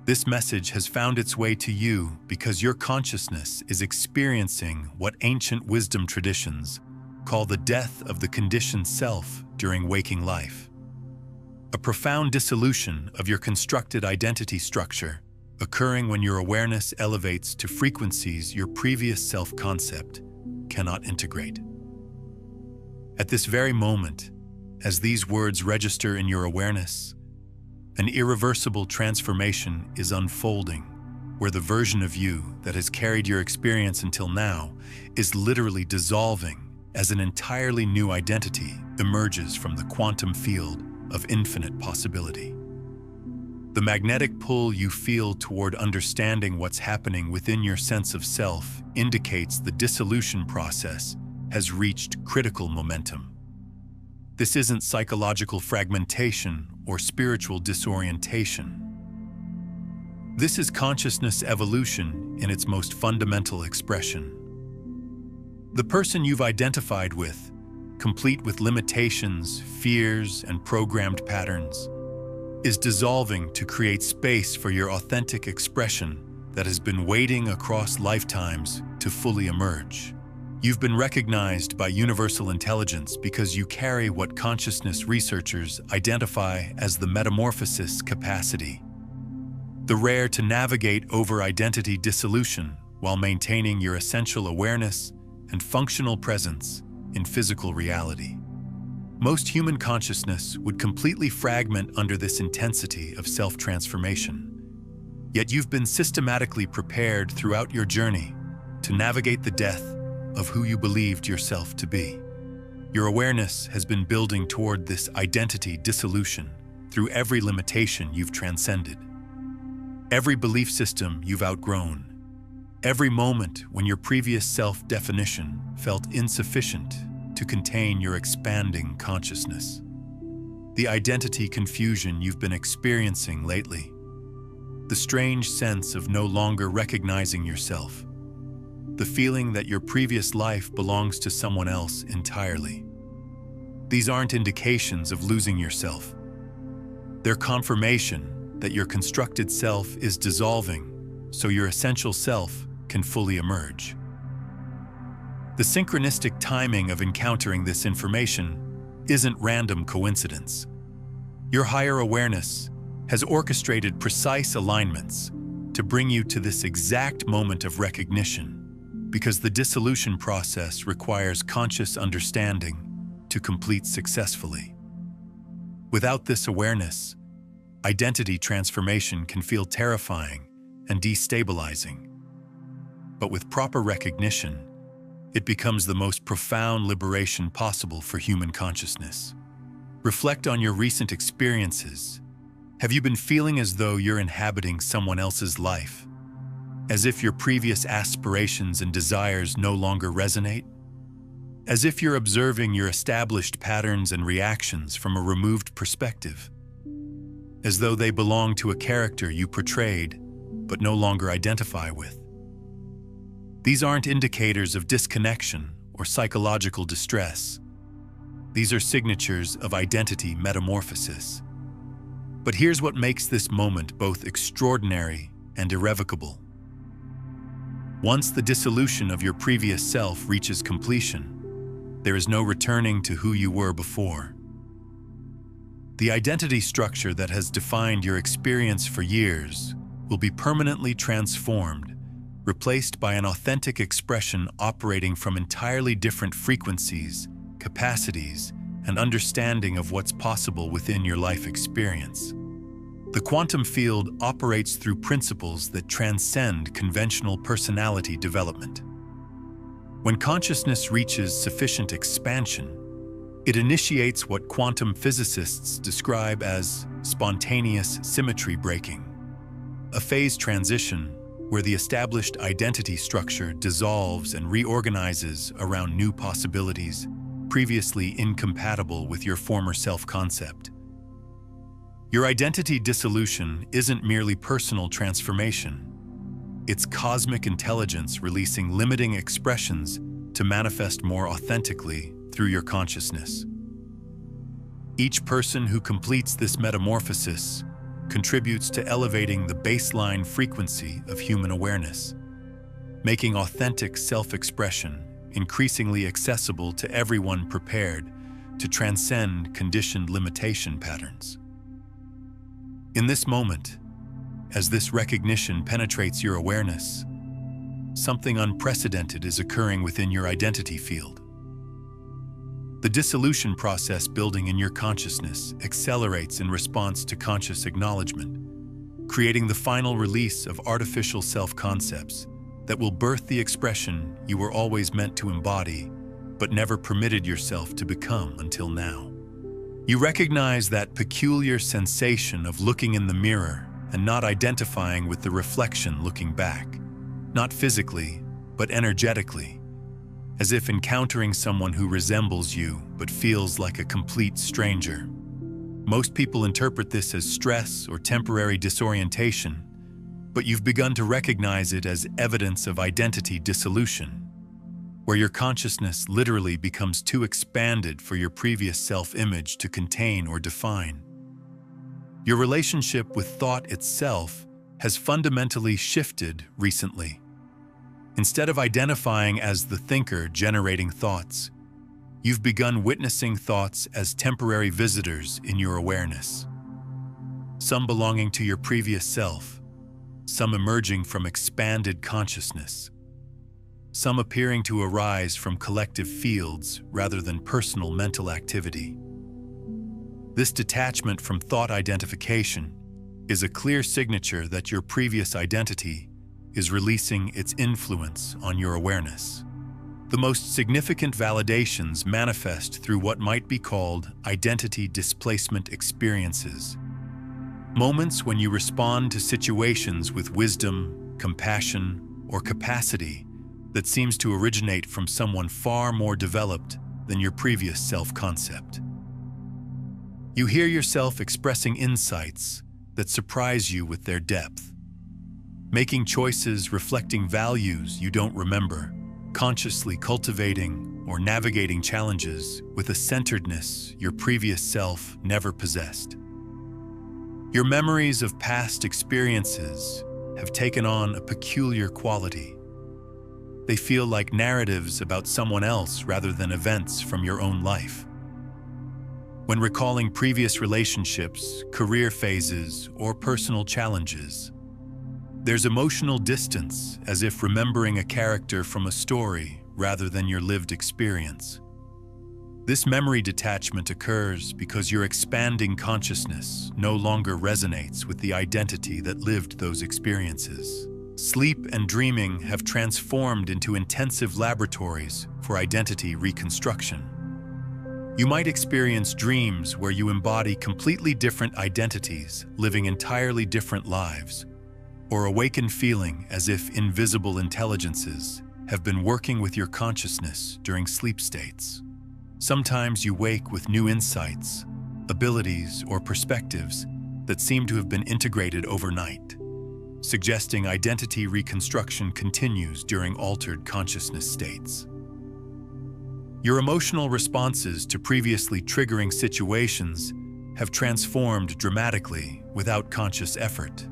This message has found its way to you because your consciousness is experiencing what ancient wisdom traditions call the death of the conditioned self during waking life. A profound dissolution of your constructed identity structure, occurring when your awareness elevates to frequencies your previous self-concept cannot integrate. At this very moment, as these words register in your awareness, an irreversible transformation is unfolding, where the version of you that has carried your experience until now is literally dissolving as an entirely new identity emerges from the quantum field of infinite possibility. The magnetic pull you feel toward understanding what's happening within your sense of self indicates the dissolution process has reached critical momentum. This isn't psychological fragmentation or spiritual disorientation. This is consciousness evolution in its most fundamental expression. The person you've identified with, complete with limitations, fears, and programmed patterns, is dissolving to create space for your authentic expression that has been waiting across lifetimes to fully emerge. You've been recognized by universal intelligence because you carry what consciousness researchers identify as the metamorphosis capacity, the rare to navigate over identity dissolution while maintaining your essential awareness and functional presence in physical reality. Most human consciousness would completely fragment under this intensity of self-transformation. Yet you've been systematically prepared throughout your journey to navigate the death of who you believed yourself to be. Your awareness has been building toward this identity dissolution through every limitation you've transcended, every belief system you've outgrown, every moment when your previous self-definition felt insufficient to contain your expanding consciousness. The identity confusion you've been experiencing lately, the strange sense of no longer recognizing yourself, the feeling that your previous life belongs to someone else entirely. These aren't indications of losing yourself. They're confirmation that your constructed self is dissolving so your essential self can fully emerge. The synchronistic timing of encountering this information isn't random coincidence. Your higher awareness has orchestrated precise alignments to bring you to this exact moment of recognition, because the dissolution process requires conscious understanding to complete successfully. Without this awareness, identity transformation can feel terrifying and destabilizing. But with proper recognition, it becomes the most profound liberation possible for human consciousness. Reflect on your recent experiences. Have you been feeling as though you're inhabiting someone else's life? As if your previous aspirations and desires no longer resonate? As if you're observing your established patterns and reactions from a removed perspective? As though they belong to a character you portrayed but no longer identify with? These aren't indicators of disconnection or psychological distress. These are signatures of identity metamorphosis. But here's what makes this moment both extraordinary and irrevocable. Once the dissolution of your previous self reaches completion, there is no returning to who you were before. The identity structure that has defined your experience for years will be permanently transformed, replaced by an authentic expression operating from entirely different frequencies, capacities, and understanding of what's possible within your life experience. The quantum field operates through principles that transcend conventional personality development. When consciousness reaches sufficient expansion, it initiates what quantum physicists describe as spontaneous symmetry breaking, a phase transition where the established identity structure dissolves and reorganizes around new possibilities previously incompatible with your former self-concept. Your identity dissolution isn't merely personal transformation. It's cosmic intelligence releasing limiting expressions to manifest more authentically through your consciousness. Each person who completes this metamorphosis contributes to elevating the baseline frequency of human awareness, making authentic self-expression increasingly accessible to everyone prepared to transcend conditioned limitation patterns. In this moment, as this recognition penetrates your awareness, something unprecedented is occurring within your identity field. The dissolution process building in your consciousness accelerates in response to conscious acknowledgement, creating the final release of artificial self-concepts that will birth the expression you were always meant to embody, but never permitted yourself to become until now. You recognize that peculiar sensation of looking in the mirror and not identifying with the reflection looking back, not physically, but energetically, as if encountering someone who resembles you but feels like a complete stranger. Most people interpret this as stress or temporary disorientation, but you've begun to recognize it as evidence of identity dissolution, where your consciousness literally becomes too expanded for your previous self-image to contain or define. Your relationship with thought itself has fundamentally shifted recently. Instead of identifying as the thinker generating thoughts, you've begun witnessing thoughts as temporary visitors in your awareness. Some belonging to your previous self, some emerging from expanded consciousness, some appearing to arise from collective fields rather than personal mental activity. This detachment from thought identification is a clear signature that your previous identity is releasing its influence on your awareness. The most significant validations manifest through what might be called identity displacement experiences. Moments when you respond to situations with wisdom, compassion, or capacity that seems to originate from someone far more developed than your previous self-concept. You hear yourself expressing insights that surprise you with their depth, making choices reflecting values you don't remember, consciously cultivating or navigating challenges with a centeredness your previous self never possessed. Your memories of past experiences have taken on a peculiar quality. They feel like narratives about someone else rather than events from your own life. When recalling previous relationships, career phases, or personal challenges, there's emotional distance, as if remembering a character from a story rather than your lived experience. This memory detachment occurs because your expanding consciousness no longer resonates with the identity that lived those experiences. Sleep and dreaming have transformed into intensive laboratories for identity reconstruction. You might experience dreams where you embody completely different identities, living entirely different lives, or awaken feeling as if invisible intelligences have been working with your consciousness during sleep states. Sometimes you wake with new insights, abilities, or perspectives that seem to have been integrated overnight, suggesting identity reconstruction continues during altered consciousness states. Your emotional responses to previously triggering situations have transformed dramatically without conscious effort.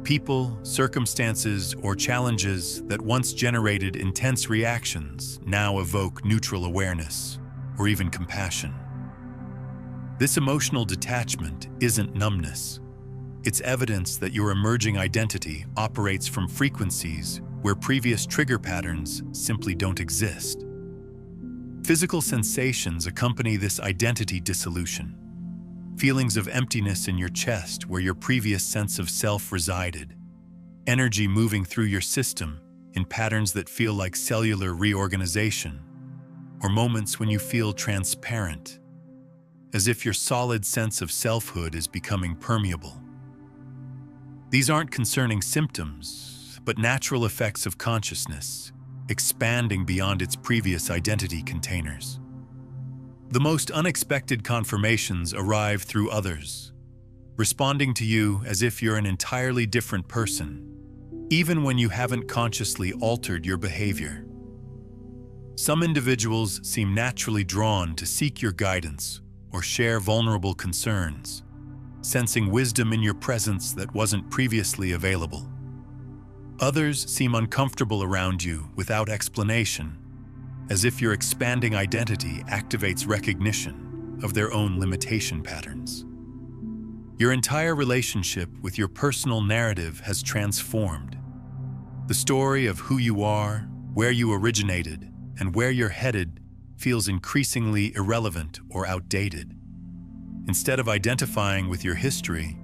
People, circumstances, or challenges that once generated intense reactions now evoke neutral awareness or even compassion. This emotional detachment isn't numbness. It's evidence that your emerging identity operates from frequencies where previous trigger patterns simply don't exist. Physical sensations accompany this identity dissolution. Feelings of emptiness in your chest where your previous sense of self resided, energy moving through your system in patterns that feel like cellular reorganization, or moments when you feel transparent, as if your solid sense of selfhood is becoming permeable. These aren't concerning symptoms, but natural effects of consciousness, expanding beyond its previous identity containers. The most unexpected confirmations arrive through others, responding to you as if you're an entirely different person, even when you haven't consciously altered your behavior. Some individuals seem naturally drawn to seek your guidance or share vulnerable concerns, sensing wisdom in your presence that wasn't previously available. Others seem uncomfortable around you without explanation, as if your expanding identity activates recognition of their own limitation patterns. Your entire relationship with your personal narrative has transformed. The story of who you are, where you originated, and where you're headed feels increasingly irrelevant or outdated. Instead of identifying with your history,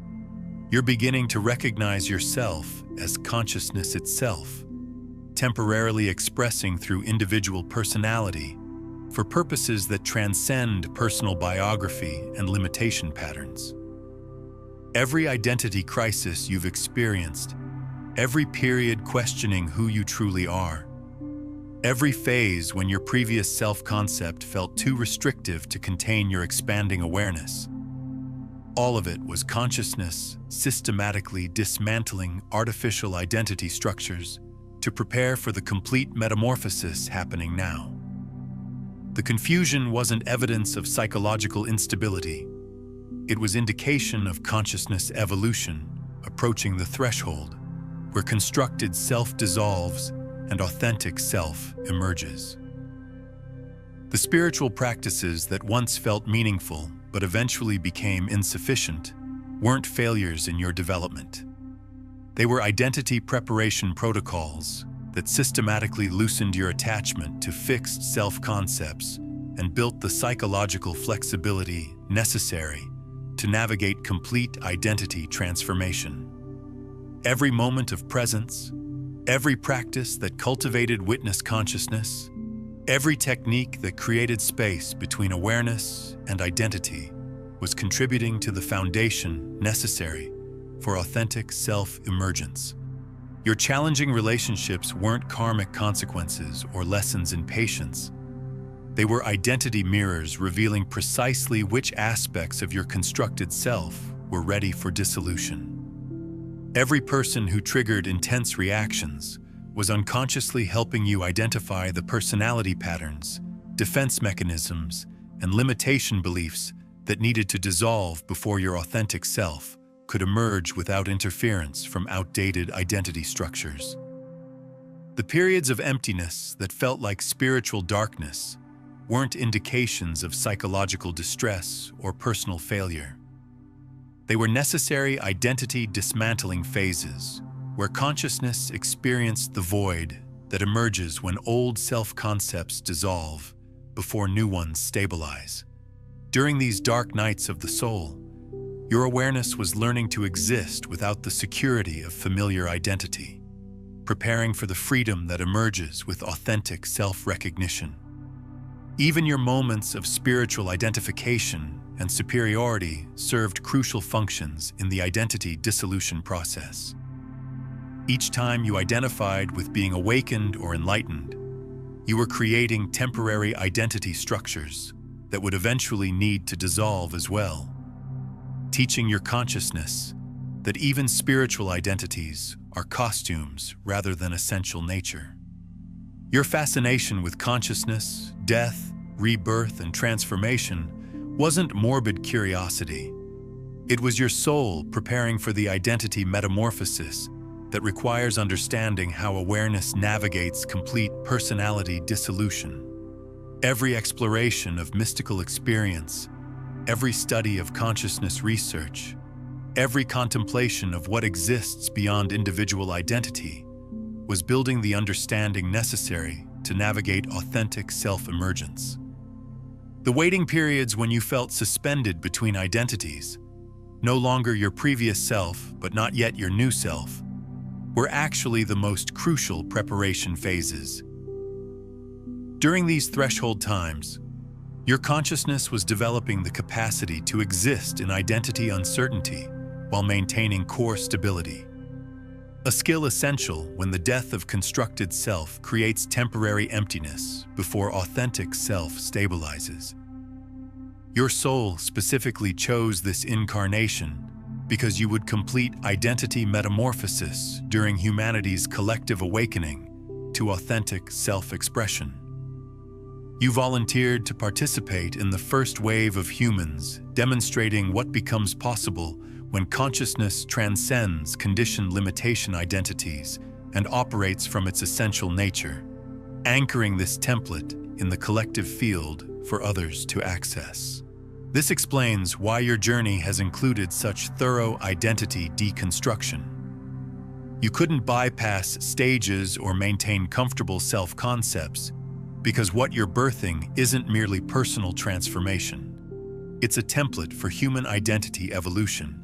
you're beginning to recognize yourself as consciousness itself, temporarily expressing through individual personality for purposes that transcend personal biography and limitation patterns. Every identity crisis you've experienced, every period questioning who you truly are, every phase when your previous self-concept felt too restrictive to contain your expanding awareness, all of it was consciousness systematically dismantling artificial identity structures to prepare for the complete metamorphosis happening now. The confusion wasn't evidence of psychological instability. It was indication of consciousness evolution approaching the threshold where constructed self dissolves and authentic self emerges. The spiritual practices that once felt meaningful but eventually became insufficient weren't failures in your development. They were identity preparation protocols that systematically loosened your attachment to fixed self-concepts and built the psychological flexibility necessary to navigate complete identity transformation. Every moment of presence, every practice that cultivated witness consciousness, every technique that created space between awareness and identity was contributing to the foundation necessary for authentic self-emergence. Your challenging relationships weren't karmic consequences or lessons in patience. They were identity mirrors revealing precisely which aspects of your constructed self were ready for dissolution. Every person who triggered intense reactions was unconsciously helping you identify the personality patterns, defense mechanisms, and limitation beliefs that needed to dissolve before your authentic self could emerge without interference from outdated identity structures. The periods of emptiness that felt like spiritual darkness weren't indications of psychological distress or personal failure. They were necessary identity dismantling phases where consciousness experienced the void that emerges when old self-concepts dissolve before new ones stabilize. During these dark nights of the soul, your awareness was learning to exist without the security of familiar identity, preparing for the freedom that emerges with authentic self-recognition. Even your moments of spiritual identification and superiority served crucial functions in the identity dissolution process. Each time you identified with being awakened or enlightened, you were creating temporary identity structures that would eventually need to dissolve as well, teaching your consciousness that even spiritual identities are costumes rather than essential nature. Your fascination with consciousness, death, rebirth, and transformation wasn't morbid curiosity. It was your soul preparing for the identity metamorphosis that requires understanding how awareness navigates complete personality dissolution. Every exploration of mystical experience, every study of consciousness research, every contemplation of what exists beyond individual identity was building the understanding necessary to navigate authentic self-emergence. The waiting periods when you felt suspended between identities, no longer your previous self but not yet your new self, were actually the most crucial preparation phases. During these threshold times, your consciousness was developing the capacity to exist in identity uncertainty while maintaining core stability. A skill essential when the death of constructed self creates temporary emptiness before authentic self stabilizes. Your soul specifically chose this incarnation because you would complete identity metamorphosis during humanity's collective awakening to authentic self-expression. You volunteered to participate in the first wave of humans, demonstrating what becomes possible when consciousness transcends conditioned limitation identities and operates from its essential nature, anchoring this template in the collective field for others to access. This explains why your journey has included such thorough identity deconstruction. You couldn't bypass stages or maintain comfortable self-concepts because what you're birthing isn't merely personal transformation. It's a template for human identity evolution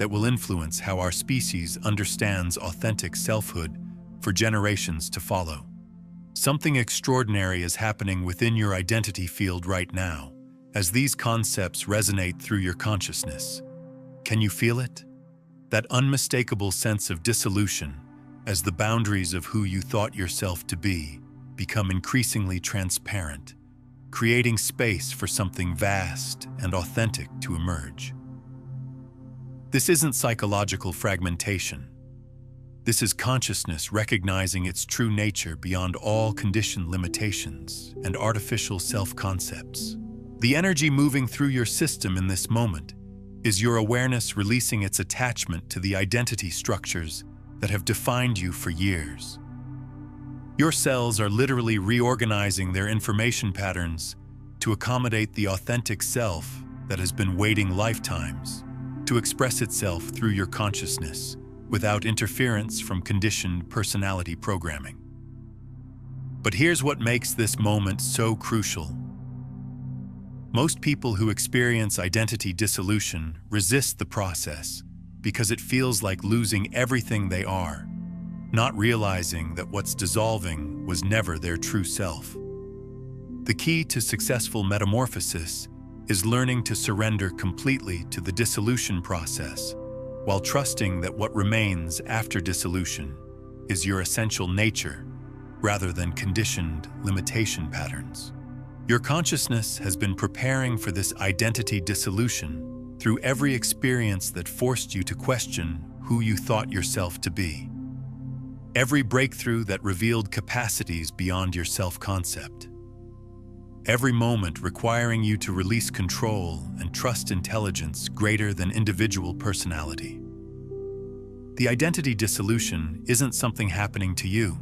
that will influence how our species understands authentic selfhood for generations to follow. Something extraordinary is happening within your identity field right now, as these concepts resonate through your consciousness. Can you feel it? That unmistakable sense of dissolution as the boundaries of who you thought yourself to be become increasingly transparent, creating space for something vast and authentic to emerge. This isn't psychological fragmentation. This is consciousness recognizing its true nature beyond all conditioned limitations and artificial self-concepts. The energy moving through your system in this moment is your awareness releasing its attachment to the identity structures that have defined you for years. Your cells are literally reorganizing their information patterns to accommodate the authentic self that has been waiting lifetimes to express itself through your consciousness without interference from conditioned personality programming. But here's what makes this moment so crucial. Most people who experience identity dissolution resist the process because it feels like losing everything they are, not realizing that what's dissolving was never their true self. The key to successful metamorphosis is learning to surrender completely to the dissolution process, while trusting that what remains after dissolution is your essential nature rather than conditioned limitation patterns. Your consciousness has been preparing for this identity dissolution through every experience that forced you to question who you thought yourself to be. Every breakthrough that revealed capacities beyond your self-concept. Every moment requiring you to release control and trust intelligence greater than individual personality. The identity dissolution isn't something happening to you.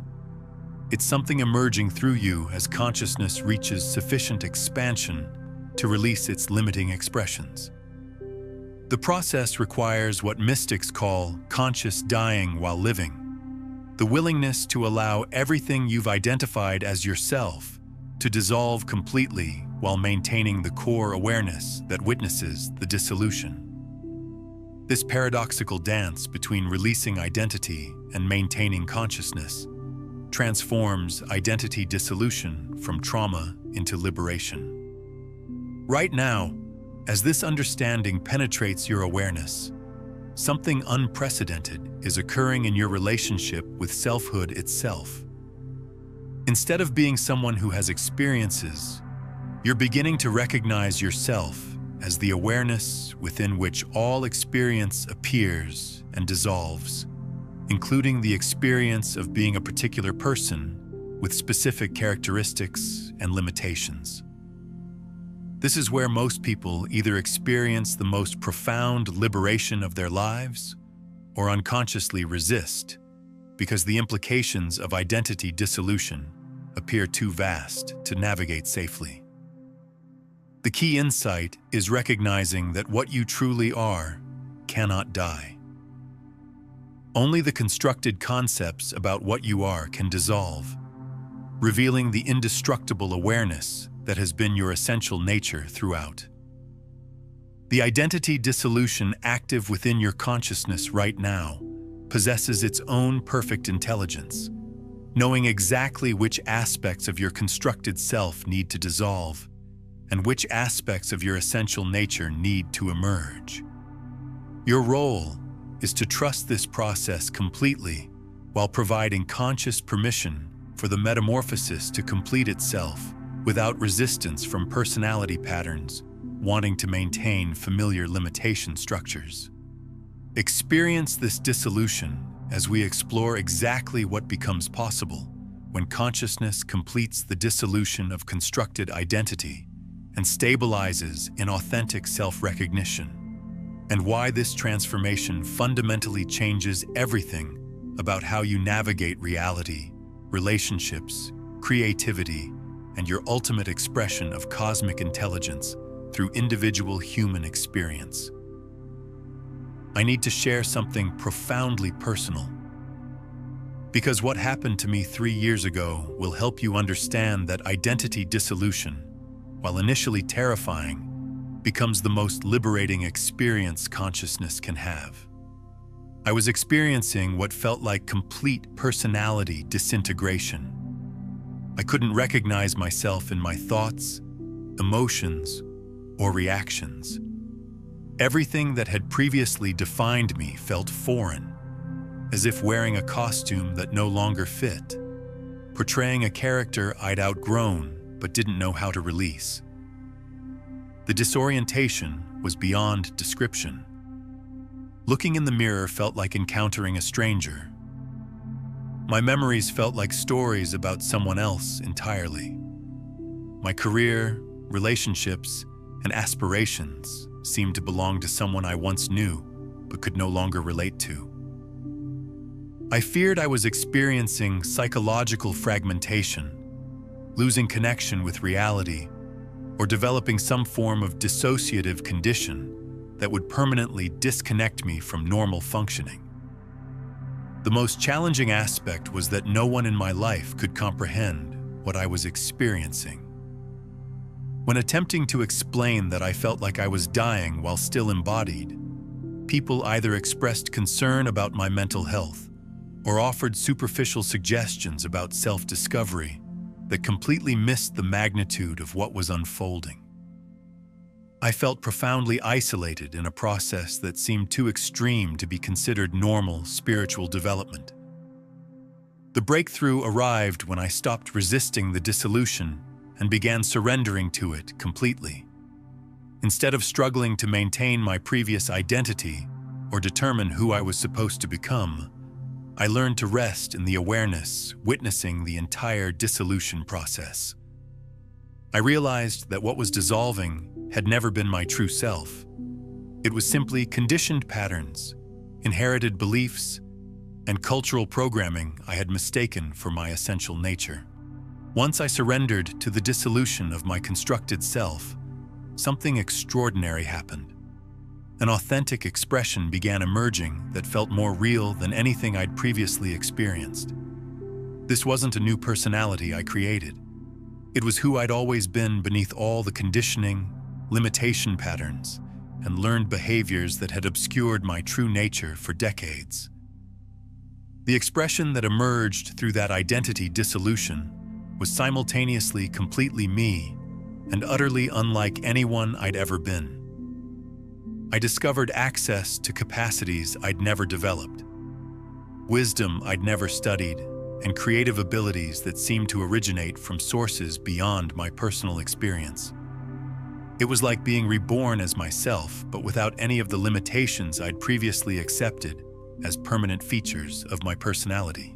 It's something emerging through you as consciousness reaches sufficient expansion to release its limiting expressions. The process requires what mystics call conscious dying while living, the willingness to allow everything you've identified as yourself to dissolve completely while maintaining the core awareness that witnesses the dissolution. This paradoxical dance between releasing identity and maintaining consciousness transforms identity dissolution from trauma into liberation. Right now, as this understanding penetrates your awareness, something unprecedented is occurring in your relationship with selfhood itself. Instead of being someone who has experiences, you're beginning to recognize yourself as the awareness within which all experience appears and dissolves, including the experience of being a particular person with specific characteristics and limitations. This is where most people either experience the most profound liberation of their lives or unconsciously resist because the implications of identity dissolution appear too vast to navigate safely. The key insight is recognizing that what you truly are cannot die. Only the constructed concepts about what you are can dissolve, revealing the indestructible awareness that has been your essential nature throughout. The identity dissolution active within your consciousness right now possesses its own perfect intelligence, knowing exactly which aspects of your constructed self need to dissolve and which aspects of your essential nature need to emerge. Your role is to trust this process completely while providing conscious permission for the metamorphosis to complete itself without resistance from personality patterns wanting to maintain familiar limitation structures. Experience this dissolution as we explore exactly what becomes possible when consciousness completes the dissolution of constructed identity and stabilizes in authentic self-recognition. and why this transformation fundamentally changes everything about how you navigate reality, relationships, creativity, and your ultimate expression of cosmic intelligence through individual human experience. I need to share something profoundly personal, because what happened to me 3 years ago will help you understand that identity dissolution, while initially terrifying, becomes the most liberating experience consciousness can have. I was experiencing what felt like complete personality disintegration. I couldn't recognize myself in my thoughts, emotions, or reactions. Everything that had previously defined me felt foreign, as if wearing a costume that no longer fit, portraying a character I'd outgrown but didn't know how to release. The disorientation was beyond description. Looking in the mirror felt like encountering a stranger. My memories felt like stories about someone else entirely. My career, relationships, and aspirations seemed to belong to someone I once knew but could no longer relate to. I feared I was experiencing psychological fragmentation, losing connection with reality, or developing some form of dissociative condition that would permanently disconnect me from normal functioning. The most challenging aspect was that no one in my life could comprehend what I was experiencing. When attempting to explain that I felt like I was dying while still embodied, people either expressed concern about my mental health or offered superficial suggestions about self-discovery that completely missed the magnitude of what was unfolding. I felt profoundly isolated in a process that seemed too extreme to be considered normal spiritual development. The breakthrough arrived when I stopped resisting the dissolution and began surrendering to it completely. Instead of struggling to maintain my previous identity or determine who I was supposed to become, I learned to rest in the awareness, witnessing the entire dissolution process. I realized that what was dissolving had never been my true self. It was simply conditioned patterns, inherited beliefs, and cultural programming I had mistaken for my essential nature. Once I surrendered to the dissolution of my constructed self, something extraordinary happened. An authentic expression began emerging that felt more real than anything I'd previously experienced. This wasn't a new personality I created. It was who I'd always been beneath all the conditioning, limitation patterns, and learned behaviors that had obscured my true nature for decades. The expression that emerged through that identity dissolution was simultaneously completely me and utterly unlike anyone I'd ever been. I discovered access to capacities I'd never developed, wisdom I'd never studied, and creative abilities that seemed to originate from sources beyond my personal experience. It was like being reborn as myself, but without any of the limitations I'd previously accepted as permanent features of my personality.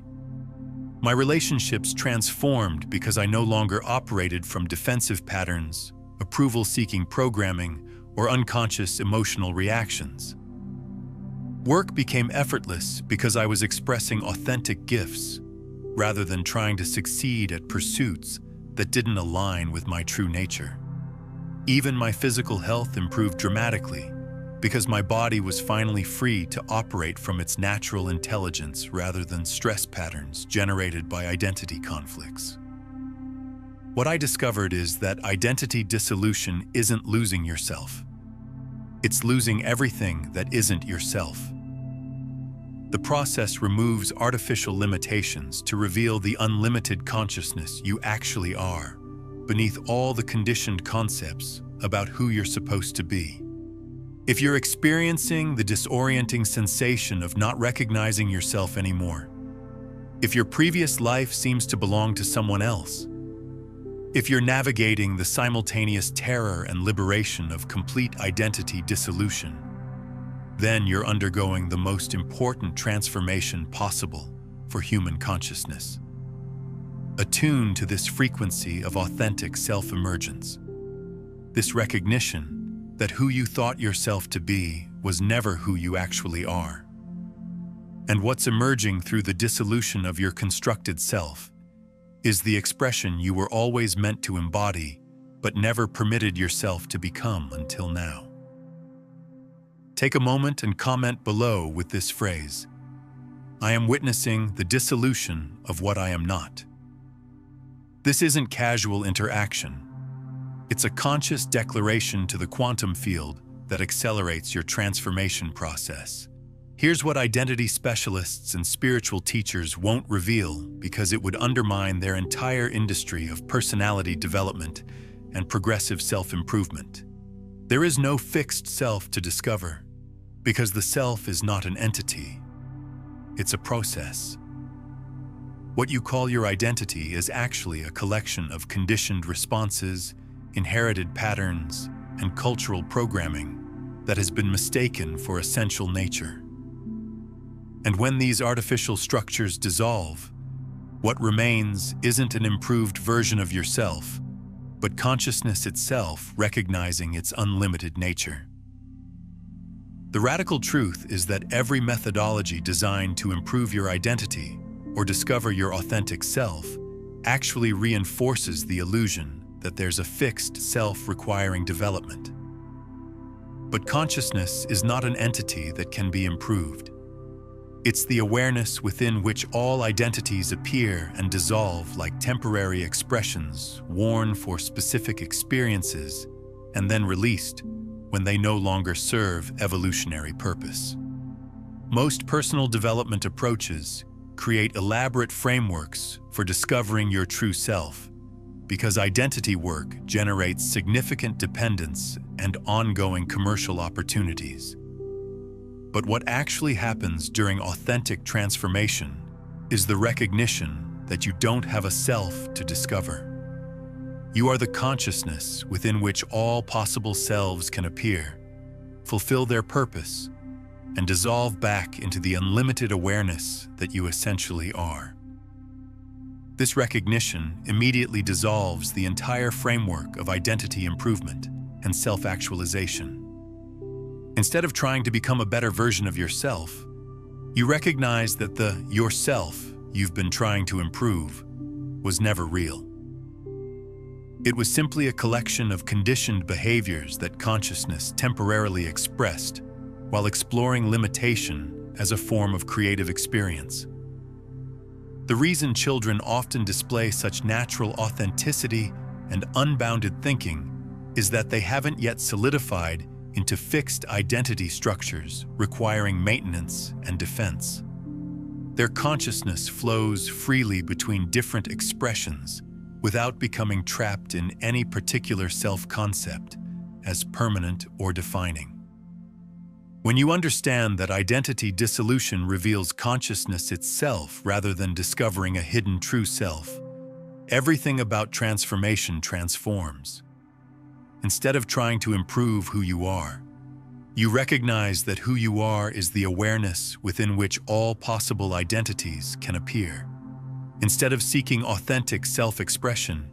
My relationships transformed because I no longer operated from defensive patterns, approval-seeking programming, or unconscious emotional reactions. Work became effortless because I was expressing authentic gifts, rather than trying to succeed at pursuits that didn't align with my true nature. Even my physical health improved dramatically because my body was finally free to operate from its natural intelligence rather than stress patterns generated by identity conflicts. What I discovered is that identity dissolution isn't losing yourself. It's losing everything that isn't yourself. The process removes artificial limitations to reveal the unlimited consciousness you actually are, beneath all the conditioned concepts about who you're supposed to be. If you're experiencing the disorienting sensation of not recognizing yourself anymore, if your previous life seems to belong to someone else, if you're navigating the simultaneous terror and liberation of complete identity dissolution, then you're undergoing the most important transformation possible for human consciousness. Attune to this frequency of authentic self-emergence, this recognition that who you thought yourself to be was never who you actually are. And what's emerging through the dissolution of your constructed self is the expression you were always meant to embody, but never permitted yourself to become until now. Take a moment and comment below with this phrase: I am witnessing the dissolution of what I am not. This isn't casual interaction. It's a conscious declaration to the quantum field that accelerates your transformation process. Here's what identity specialists and spiritual teachers won't reveal because it would undermine their entire industry of personality development and progressive self-improvement. There is no fixed self to discover because the self is not an entity. It's a process. What you call your identity is actually a collection of conditioned responses, inherited patterns, and cultural programming that has been mistaken for essential nature. And when these artificial structures dissolve, what remains isn't an improved version of yourself, but consciousness itself recognizing its unlimited nature. The radical truth is that every methodology designed to improve your identity or discover your authentic self actually reinforces the illusion that there's a fixed self requiring development. But consciousness is not an entity that can be improved. It's the awareness within which all identities appear and dissolve like temporary expressions worn for specific experiences and then released when they no longer serve evolutionary purpose. Most personal development approaches create elaborate frameworks for discovering your true self because identity work generates significant dependence and ongoing commercial opportunities. But what actually happens during authentic transformation is the recognition that you don't have a self to discover. You are the consciousness within which all possible selves can appear, fulfill their purpose, and dissolve back into the unlimited awareness that you essentially are. This recognition immediately dissolves the entire framework of identity improvement and self-actualization. Instead of trying to become a better version of yourself, you recognize that the yourself you've been trying to improve was never real. It was simply a collection of conditioned behaviors that consciousness temporarily expressed while exploring limitation as a form of creative experience. The reason children often display such natural authenticity and unbounded thinking is that they haven't yet solidified into fixed identity structures requiring maintenance and defense. Their consciousness flows freely between different expressions without becoming trapped in any particular self-concept as permanent or defining. When you understand that identity dissolution reveals consciousness itself rather than discovering a hidden true self, everything about transformation transforms. Instead of trying to improve who you are, you recognize that who you are is the awareness within which all possible identities can appear. Instead of seeking authentic self-expression,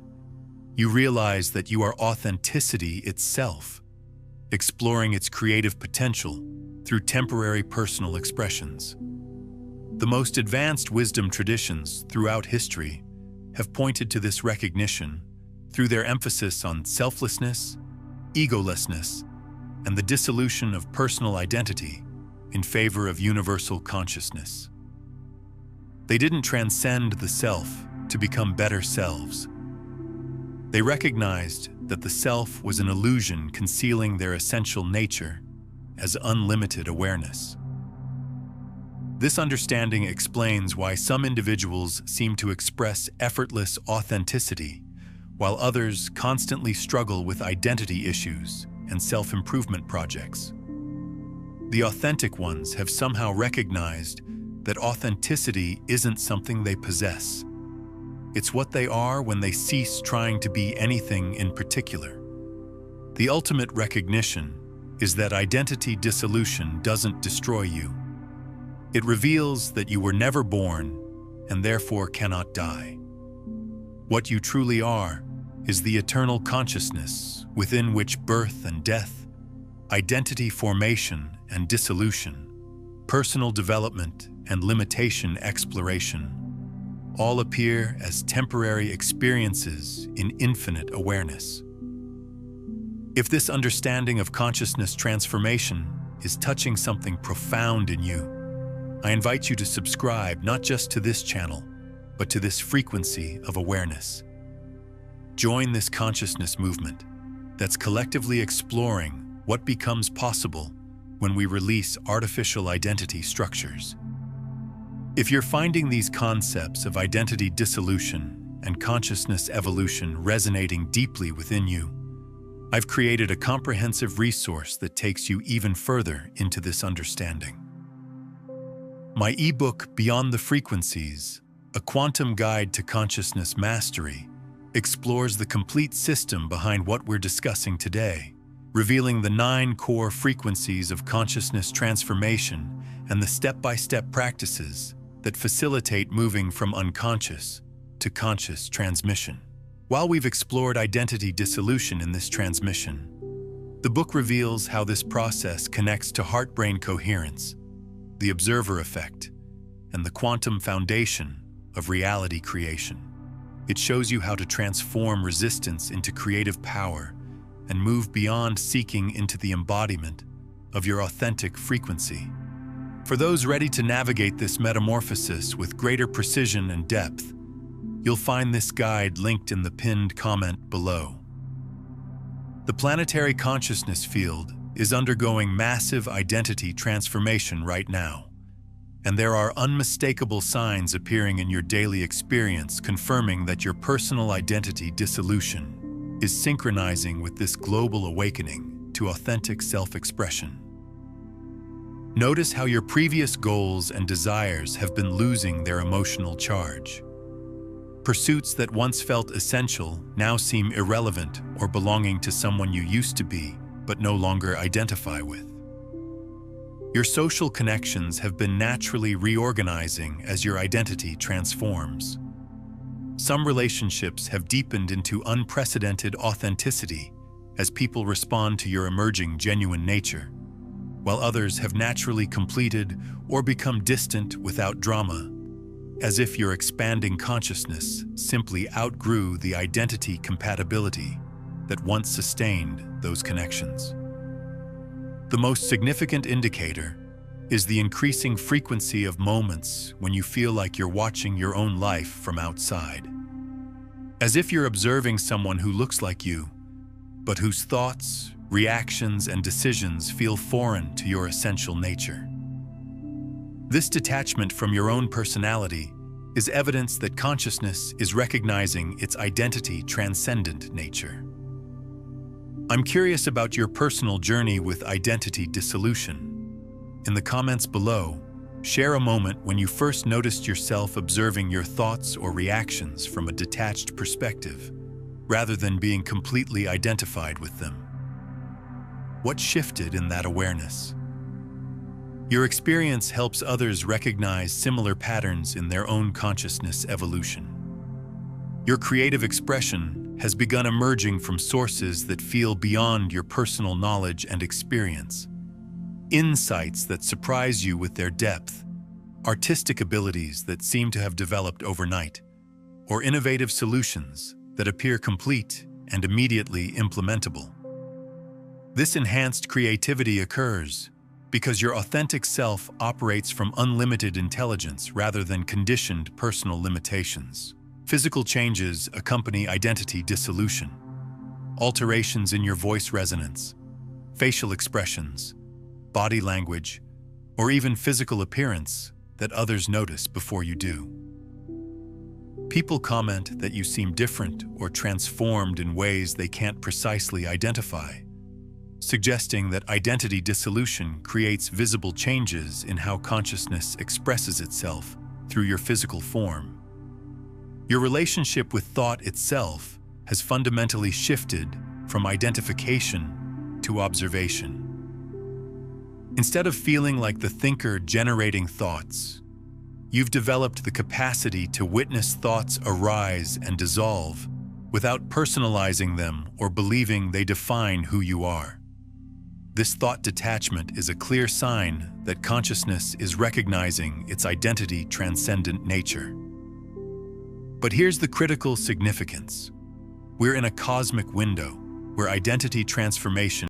you realize that you are authenticity itself, exploring its creative potential through temporary personal expressions. The most advanced wisdom traditions throughout history have pointed to this recognition through their emphasis on selflessness, egolessness, and the dissolution of personal identity in favor of universal consciousness. They didn't transcend the self to become better selves. They recognized that the self was an illusion concealing their essential nature as unlimited awareness. This understanding explains why some individuals seem to express effortless authenticity, while others constantly struggle with identity issues and self-improvement projects. The authentic ones have somehow recognized that authenticity isn't something they possess. It's what they are when they cease trying to be anything in particular. The ultimate recognition is that identity dissolution doesn't destroy you. It reveals that you were never born and therefore cannot die. What you truly are is the eternal consciousness within which birth and death identity formation and dissolution, personal development and limitation exploration, all appear as temporary experiences in infinite awareness. If this understanding of consciousness transformation is touching something profound in you, I invite you to subscribe not just to this channel, but to this frequency of awareness. Join this consciousness movement that's collectively exploring what becomes possible when we release artificial identity structures. If you're finding these concepts of identity dissolution and consciousness evolution resonating deeply within you, I've created a comprehensive resource that takes you even further into this understanding. My ebook, Beyond the Frequencies, A Quantum Guide to Consciousness Mastery, explores the complete system behind what we're discussing today, revealing the 9 core frequencies of consciousness transformation and the step-by-step practices that facilitate moving from unconscious to conscious transmission. While we've explored identity dissolution in this transmission, the book reveals how this process connects to heart-brain coherence, the observer effect, and the quantum foundation of reality creation. It shows you how to transform resistance into creative power and move beyond seeking into the embodiment of your authentic frequency. For those ready to navigate this metamorphosis with greater precision and depth, you'll find this guide linked in the pinned comment below. The planetary consciousness field is undergoing massive identity transformation right now, and there are unmistakable signs appearing in your daily experience confirming that your personal identity dissolution is synchronizing with this global awakening to authentic self-expression. Notice how your previous goals and desires have been losing their emotional charge. Pursuits that once felt essential now seem irrelevant or belonging to someone you used to be but no longer identify with. Your social connections have been naturally reorganizing as your identity transforms. Some relationships have deepened into unprecedented authenticity as people respond to your emerging genuine nature, while others have naturally completed or become distant without drama, as if your expanding consciousness simply outgrew the identity compatibility that once sustained those connections. The most significant indicator is the increasing frequency of moments when you feel like you're watching your own life from outside, as if you're observing someone who looks like you, but whose thoughts, reactions, and decisions feel foreign to your essential nature. This detachment from your own personality is evidence that consciousness is recognizing its identity-transcendent nature. I'm curious about your personal journey with identity dissolution. In the comments below, share a moment when you first noticed yourself observing your thoughts or reactions from a detached perspective, rather than being completely identified with them. What shifted in that awareness? Your experience helps others recognize similar patterns in their own consciousness evolution. Your creative expression has begun emerging from sources that feel beyond your personal knowledge and experience. Insights that surprise you with their depth, artistic abilities that seem to have developed overnight, or innovative solutions that appear complete and immediately implementable. This enhanced creativity occurs because your authentic self operates from unlimited intelligence rather than conditioned personal limitations. Physical changes accompany identity dissolution. Alterations in your voice resonance, facial expressions, body language, or even physical appearance that others notice before you do. People comment that you seem different or transformed in ways they can't precisely identify, suggesting that identity dissolution creates visible changes in how consciousness expresses itself through your physical form. Your relationship with thought itself has fundamentally shifted from identification to observation. Instead of feeling like the thinker generating thoughts, you've developed the capacity to witness thoughts arise and dissolve without personalizing them or believing they define who you are. This thought detachment is a clear sign that consciousness is recognizing its identity-transcendent nature. But here's the critical significance. We're in a cosmic window where identity transformation